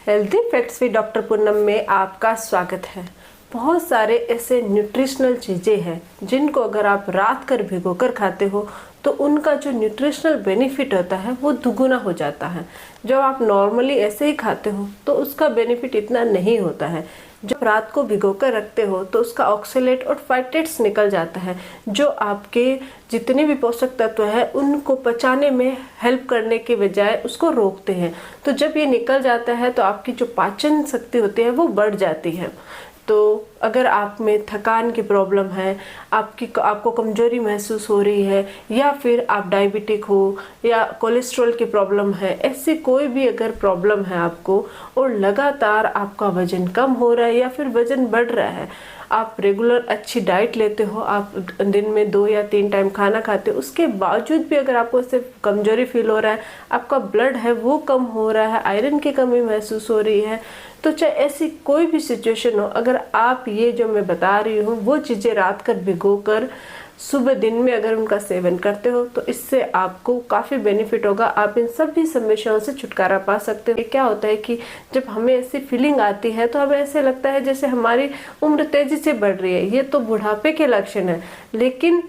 Healthy facts with doctor Poonam में आपका स्वागत है। बहुत सारे ऐसे न्यूट्रिशनल चीज़ें हैं जिनको अगर आप रात कर भिगो कर खाते हो तो उनका जो न्यूट्रिशनल बेनिफिट होता है वो दुगुना हो जाता है। जब आप नॉर्मली ऐसे ही खाते हो तो उसका बेनिफिट इतना नहीं होता है। जब रात को भिगो कर रखते हो तो उसका ऑक्सलेट और फाइटेट्स निकल जाता है जो आपके जितने भी पोषक तत्व है उनको पचाने में हेल्प करने के बजाय उसको रोकते हैं। तो जब ये निकल जाता है तो आपकी जो पाचन शक्ति होती है वो बढ़ जाती है। तो अगर आप में थकान की प्रॉब्लम है, आपको कमजोरी महसूस हो रही है, या फिर आप डायबिटिक हो या कोलेस्ट्रॉल की प्रॉब्लम है, ऐसी कोई भी अगर प्रॉब्लम है आपको और लगातार आपका वजन कम हो रहा है या फिर वजन बढ़ रहा है, आप रेगुलर अच्छी डाइट लेते हो, आप दिन में 2 या 3 टाइम खाना खाते हो, उसके बावजूद भी अगर आपको इससे कमजोरी फील हो रहा है, आपका ब्लड है वो कम हो रहा है, आयरन की कमी महसूस हो रही है, तो चाहे ऐसी कोई भी सिचुएशन हो, अगर आप ये जो मैं बता रही हूँ वो चीज़ें रात कर भिगो कर सुबह दिन में अगर उनका सेवन करते हो तो इससे आपको काफ़ी बेनिफिट होगा। आप इन सभी समस्याओं से छुटकारा पा सकते हो। क्या होता है कि जब हमें ऐसी फीलिंग आती है तो हमें ऐसे लगता है जैसे हमारी उम्र तेजी से बढ़ रही है, ये तो बुढ़ापे के लक्षण है, लेकिन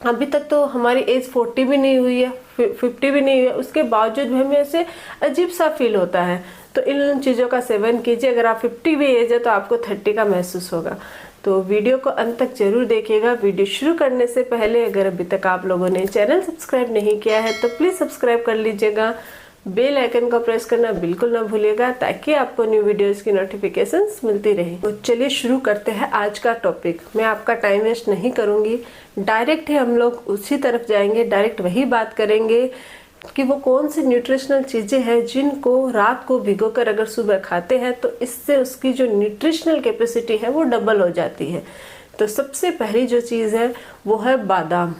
अभी तक तो हमारी एज 40 भी नहीं हुई है, 50 भी नहीं हुई है, उसके बावजूद भी हमें ऐसे अजीब सा फील होता है। तो इन चीज़ों का सेवन कीजिए। अगर आप 50 भी एज है तो आपको 30 का महसूस होगा। तो वीडियो को अंत तक जरूर देखिएगा। वीडियो शुरू करने से पहले अगर अभी तक आप लोगों ने चैनल सब्सक्राइब नहीं किया है तो प्लीज़ सब्सक्राइब कर लीजिएगा। बेल आइकन को प्रेस करना बिल्कुल ना भूलिएगा ताकि आपको न्यू वीडियोस की नोटिफिकेशंस मिलती रहे। तो चलिए शुरू करते हैं आज का टॉपिक। मैं आपका टाइम वेस्ट नहीं करूंगी, डायरेक्ट ही हम लोग उसी तरफ जाएंगे, डायरेक्ट वही बात करेंगे कि वो कौन सी न्यूट्रिशनल चीज़ें हैं जिनको रात को भिगोकर अगर सुबह खाते हैं तो इससे उसकी जो न्यूट्रिशनल कैपेसिटी है वो डबल हो जाती है। तो सबसे पहली जो चीज़ है वो है बादाम।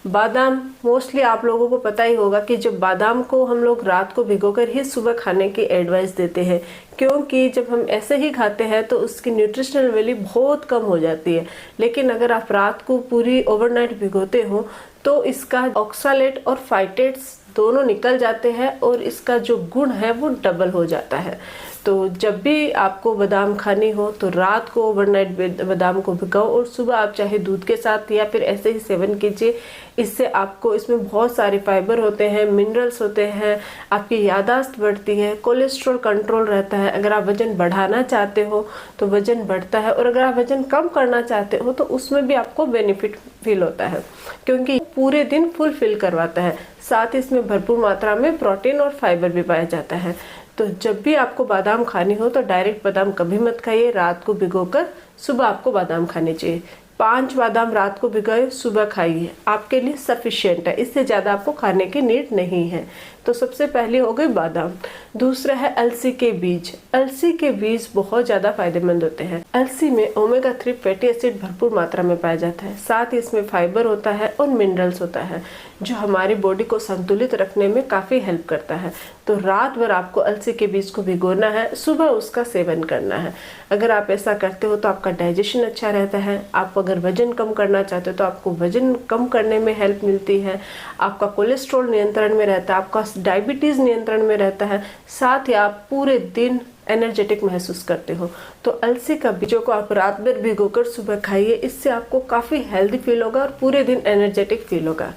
बादाम मोस्टली आप लोगों को पता ही होगा कि जब बादाम को हम लोग रात को भिगोकर ही सुबह खाने की एडवाइस देते हैं, क्योंकि जब हम ऐसे ही खाते हैं तो उसकी न्यूट्रिशनल वैल्यू बहुत कम हो जाती है। लेकिन अगर आप रात को पूरी ओवरनाइट भिगोते हो तो इसका ऑक्सालेट और फाइटेट्स दोनों निकल जाते हैं और इसका जो गुण है वो डबल हो जाता है। तो जब भी आपको बादाम खानी हो तो रात को ओवरनाइट बादाम को भिगाओ और सुबह आप चाहे दूध के साथ या फिर ऐसे ही सेवन कीजिए। इससे आपको इसमें बहुत सारे फाइबर होते हैं, मिनरल्स होते हैं, आपकी याददाश्त बढ़ती है, कोलेस्ट्रॉल कंट्रोल रहता है। अगर आप वजन बढ़ाना चाहते हो तो वजन बढ़ता है, और अगर आप वजन कम करना चाहते हो तो उसमें भी आपको बेनिफिट फील होता है क्योंकि पूरे दिन फुल फिल करवाता है। साथ ही इसमें भरपूर मात्रा में प्रोटीन और फाइबर भी पाया जाता है। तो जब भी आपको बादाम खानी हो तो डायरेक्ट बादाम कभी मत खाइए, रात को भिगोकर सुबह आपको बादाम खाने चाहिए। 5 बादाम रात को भिगोए सुबह खाइए, आपके लिए सफिशिएंट है, इससे ज़्यादा आपको खाने की नीड नहीं है। तो सबसे पहले हो गई बादाम। दूसरा है अलसी के बीज। अलसी के बीज बहुत ज़्यादा फायदेमंद होते हैं। अलसी में ओमेगा 3 फैटी एसिड भरपूर मात्रा में पाया जाता है, साथ ही इसमें फाइबर होता है और मिनरल्स होता है जो हमारी बॉडी को संतुलित रखने में काफ़ी हेल्प करता है। तो रात भर आपको अलसी के बीज को भिगोना है, सुबह उसका सेवन करना है। अगर आप ऐसा करते हो तो आपका डाइजेशन अच्छा रहता है। आप अगर वजन कम करना चाहते हो तो आपको वजन कम करने में हेल्प मिलती है, आपका कोलेस्ट्रॉल नियंत्रण में रहता है, आपका डायबिटीज नियंत्रण में रहता है, साथ ही आप पूरे दिन एनर्जेटिक महसूस करते हो। तो अलसी का बीजों को आप रात भर भिगोकर सुबह खाइए, इससे आपको काफ़ी हेल्दी फील होगा और पूरे दिन एनर्जेटिक फील होगा।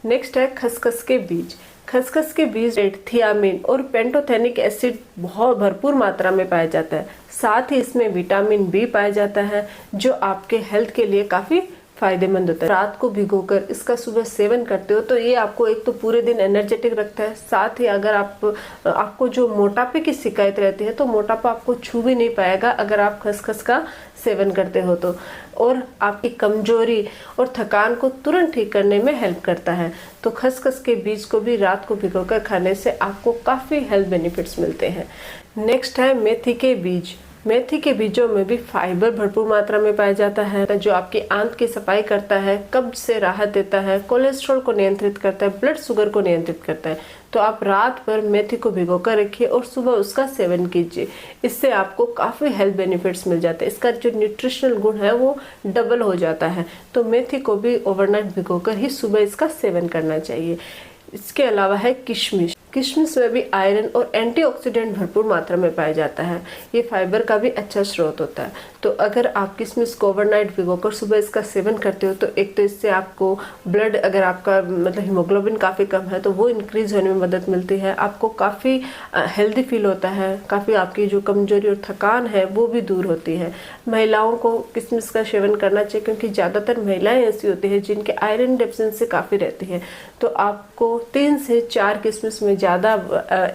नेक्स्ट है खसखस के बीज। खसखस के बीज थियामिन और पेंटोथेनिक एसिड बहुत भरपूर मात्रा में पाया जाता है, साथ ही इसमें विटामिन बी पाया जाता है जो आपके हेल्थ के लिए काफ़ी फायदेमंद होता है। रात को भिगोकर इसका सुबह सेवन करते हो तो ये आपको एक तो पूरे दिन एनर्जेटिक रखता है, साथ ही अगर आपको जो मोटापे की शिकायत रहती है तो मोटापा आपको छू भी नहीं पाएगा अगर आप खसखस का सेवन करते हो तो, और आपकी कमजोरी और थकान को तुरंत ठीक करने में हेल्प करता है। तो खसखस के बीज को भी रात को भिगोकर खाने से आपको काफ़ी हेल्थ बेनिफिट्स मिलते हैं। नेक्स्ट है मेथी के बीज। मेथी के बीजों में भी फाइबर भरपूर मात्रा में पाया जाता है जो आपकी आंत की सफाई करता है, कब्ज से राहत देता है, कोलेस्ट्रॉल को नियंत्रित करता है, ब्लड शुगर को नियंत्रित करता है। तो आप रात भर मेथी को भिगोकर रखिए और सुबह उसका सेवन कीजिए, इससे आपको काफ़ी हेल्थ बेनिफिट्स मिल जाते हैं। इसका जो न्यूट्रिशनल गुण है वो डबल हो जाता है। तो मेथी को भी ओवरनाइट भिगोकर ही सुबह इसका सेवन करना चाहिए। इसके अलावा है किशमिश। किशमिश में भी आयरन और एंटीऑक्सीडेंट भरपूर मात्रा में पाया जाता है। ये फाइबर का भी अच्छा स्रोत होता है। तो अगर आप किशमिश को ओवरनाइट भिगोकर सुबह इसका सेवन करते हो तो एक तो इससे आपको ब्लड, अगर आपका मतलब हीमोग्लोबिन काफ़ी कम है तो वो इंक्रीज होने में मदद मिलती है। आपको काफ़ी हेल्दी फील होता है, काफ़ी आपकी जो कमजोरी और थकान है वो भी दूर होती है। महिलाओं को किशमिश का सेवन करना चाहिए क्योंकि ज़्यादातर महिलाएं ऐसी होती है जिनके आयरन डेफिशिएंसी काफ़ी रहती है। तो आपको 3 से 4 किशमिश में ज़्यादा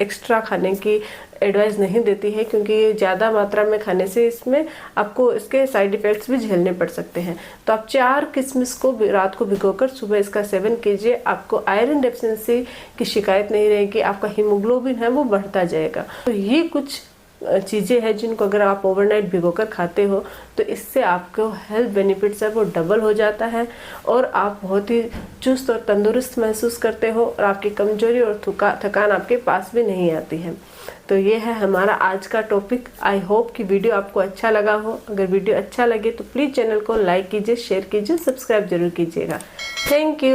एक्स्ट्रा खाने की एडवाइस नहीं देती है, क्योंकि ये ज़्यादा मात्रा में खाने से इसमें आपको इसके साइड इफ़ेक्ट्स भी झेलने पड़ सकते हैं। तो आप 4 किशमिश को रात को भिगोकर सुबह इसका सेवन कीजिए। आपको आयरन डेफिशिएंसी की शिकायत नहीं रहेगी, आपका हीमोग्लोबिन है वो बढ़ता जाएगा। तो ये कुछ चीज़ें हैं जिनको अगर आप ओवरनाइट भिगोकर खाते हो तो इससे आपको हेल्थ बेनिफिट्स है वो डबल हो जाता है और आप बहुत ही चुस्त और तंदुरुस्त महसूस करते हो और आपकी कमजोरी और थकान आपके पास भी नहीं आती है। तो ये है हमारा आज का टॉपिक। आई होप कि वीडियो आपको अच्छा लगा हो। अगर वीडियो अच्छा लगे तो प्लीज़ चैनल को लाइक कीजिए, शेयर कीजिए, सब्सक्राइब जरूर कीजिएगा। Thank you.